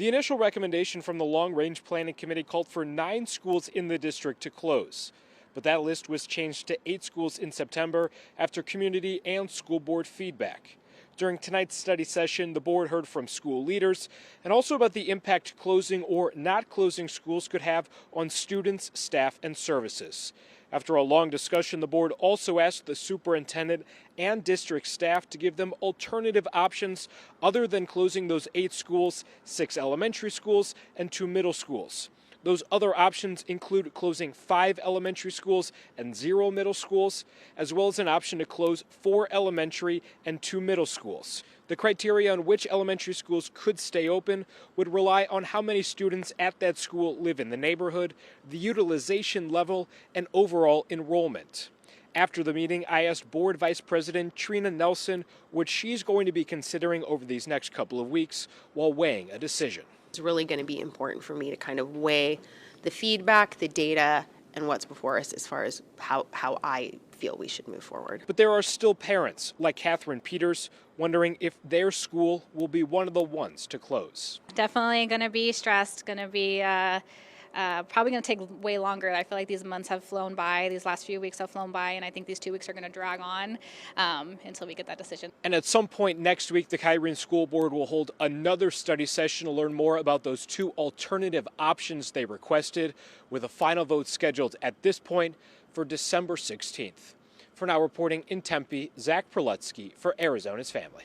The initial recommendation from the Long Range Planning Committee called for 9 schools in the district to close. But that list was changed to 8 schools in September after community and school board feedback. During tonight's study session, the board heard from school leaders and also about the impact closing or not closing schools could have on students, staff, and services. After a long discussion, the board also asked the superintendent and district staff to give them alternative options other than closing those 8 schools, 6 elementary schools, and 2 middle schools. Those other options include closing 5 elementary schools and 0 middle schools, as well as an option to close 4 elementary and 2 middle schools. The criteria on which elementary schools could stay open would rely on how many students at that school live in the neighborhood, the utilization level, and overall enrollment. After the meeting, I asked Board Vice President Kyrene Nelson what she's going to be considering over these next couple of weeks while weighing a decision. It's really going to be important for me to kind of weigh the feedback, the data, and what's before us as far as how I feel we should move forward. But there are still parents, like Catherine Peters, wondering if their school will be one of the ones to close. Definitely going to be stressed, going to be probably going to take way longer. I feel like these months have flown by, these last few weeks have flown by, and I think these 2 weeks are going to drag on until we get that decision. And at some point next week, the Kyrene School Board will hold another study session to learn more about those 2 alternative options they requested, with a final vote scheduled at this point for December 16th. For now, reporting in Tempe, Zach Perlutsky for Arizona's Family.